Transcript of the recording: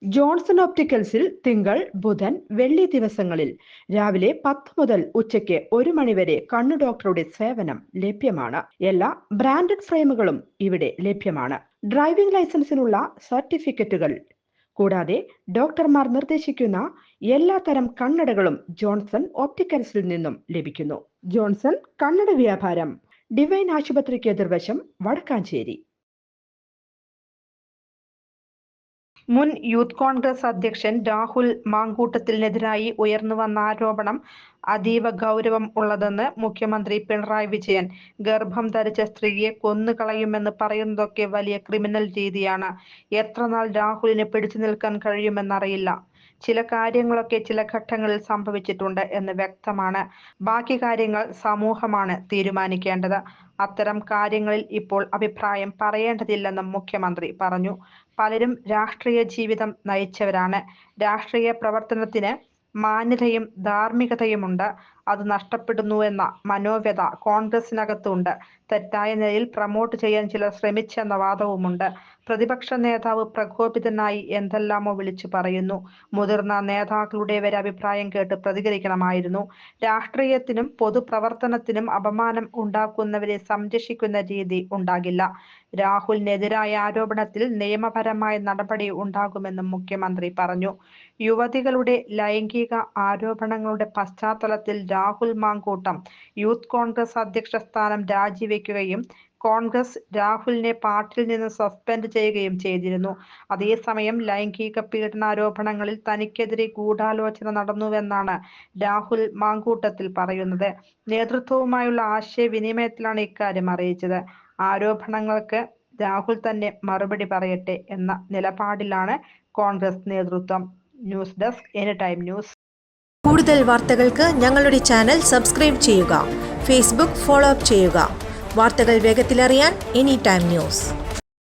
Johnson ഓപ്റ്റിക്കൽസിൽ തിങ്കൾ, ബുധൻ, വെള്ളി ദിവസങ്ങളിൽ രാവിലെ 10 മുതൽ ഉച്ചയ്ക്ക് 1 മണിവരെ കണ്ണു ഡോക്ടറുടെ സേവനം ലഭ്യമാണ്. എല്ലാ ബ്രാൻഡഡ് ഫ്രെയിമുകളും ഇവിടെ ലഭ്യമാണ്. ഡ്രൈവിംഗ് ലൈസൻസിനുള്ള സർട്ടിഫിക്കറ്റുകൾ കൂടാതെ ഡോക്ടർമാർ നിർദ്ദേശിക്കുന്ന എല്ലാ തരം കണ്ണടകളും ജോൺസൺ ഓപ്റ്റിക്കൽസിൽ നിന്നും ലഭിക്കുന്നു. ജോൺസൺ കണ്ണട വ്യാപാരം, ഡിവൈൻ ആശുപത്രിക്ക് എതിർവശം, വടക്കാഞ്ചേരി. മുൻ യൂത്ത് കോൺഗ്രസ് അധ്യക്ഷൻ രാഹുൽ മാങ്കൂട്ടത്തിനെതിരായി ഉയർന്നുവന്ന ആരോപണം അതീവ ഗൗരവം ഉള്ളതെന്ന് മുഖ്യമന്ത്രി പിണറായി വിജയൻ. ഗർഭം ധരിച്ച സ്ത്രീയെ കൊന്നുകളയുമെന്ന് പറയുന്നതൊക്കെ വലിയ ക്രിമിനൽ രീതിയാണ്. എത്രനാൾ രാഹുലിന് പിടിച്ചു നിൽക്കാൻ കഴിയുമെന്നറിയില്ല. ചില കാര്യങ്ങളൊക്കെ ചില ഘട്ടങ്ങളിൽ സംഭവിച്ചിട്ടുണ്ട് എന്ന് വ്യക്തമാണ്. ബാക്കി കാര്യങ്ങൾ സമൂഹമാണ് തീരുമാനിക്കേണ്ടത്. അത്തരം കാര്യങ്ങളിൽ ഇപ്പോൾ അഭിപ്രായം പറയേണ്ടതില്ലെന്നും മുഖ്യമന്ത്രി പറഞ്ഞു. പലരും രാഷ്ട്രീയ ജീവിതം നയിച്ചവരാണ്. രാഷ്ട്രീയ പ്രവർത്തനത്തിന് മാന്യതയും ധാർമ്മികതയുമുണ്ട്. അത് നഷ്ടപ്പെടുന്നുവെന്ന മനോവ്യഥ കോൺഗ്രസിനകത്തുണ്ട്. തെറ്റായ നിലയിൽ പ്രമോട്ട് ചെയ്യാൻ ചിലർ ശ്രമിച്ചെന്ന വാദവുമുണ്ട്. പ്രതിപക്ഷ നേതാവ് പ്രകോപിതനായി എന്തെല്ലാമോ വിളിച്ചു പറയുന്നു. മുതിർന്ന നേതാക്കളുടെ വരെ അഭിപ്രായം കേട്ട് പ്രതികരിക്കണമായിരുന്നു. രാഷ്ട്രീയത്തിനും പൊതുപ്രവർത്തനത്തിനും അപമാനം ഉണ്ടാക്കുന്നവരെ സംരക്ഷിക്കുന്ന രീതി ഉണ്ടാകില്ല. രാഹുലിനെതിരായ ആരോപണത്തിൽ നിയമപരമായ നടപടി ഉണ്ടാകുമെന്നും മുഖ്യമന്ത്രി പറഞ്ഞു. യുവതികളുടെ ലൈംഗിക ആരോപണങ്ങളുടെ പശ്ചാത്തലത്തിൽ രാഹുൽ മാങ്കൂട്ടം യൂത്ത് കോൺഗ്രസ് അധ്യക്ഷ സ്ഥാനം രാജിവെക്കുകയും കോൺഗ്രസ് രാഹുലിനെ പാർട്ടിയിൽ നിന്ന് സസ്പെൻഡ് ചെയ്യുകയും ചെയ്തിരുന്നു. അതേസമയം ലൈംഗിക പീഡനാരോപണങ്ങളിൽ തനിക്കെതിരെ ഗൂഢാലോചന നടന്നുവെന്നാണ് രാഹുൽ മാങ്കൂട്ടത്തിൽ പറയുന്നത്. നേതൃത്വവുമായുള്ള ആശയവിനിമയത്തിലാണ് ഇക്കാര്യം അറിയിച്ചത്. ആരോപണങ്ങൾക്ക് രാഹുൽ തന്നെ മറുപടി പറയട്ടെ എന്ന നിലപാടിലാണ് കോൺഗ്രസ് നേതൃത്വം. News desk, anytime news. കൂടുതൽ വാർത്തകൾക്ക് ഞങ്ങളുടെ ചാനൽ സബ്സ്ക്രൈബ് ചെയ്യുക. ഫേസ്ബുക്ക് ഫോളോ അപ്പ് ചെയ്യുക. വാർത്തകൾ വേഗത്തിലറിയാൻ എനിടൈം ന്യൂസ്.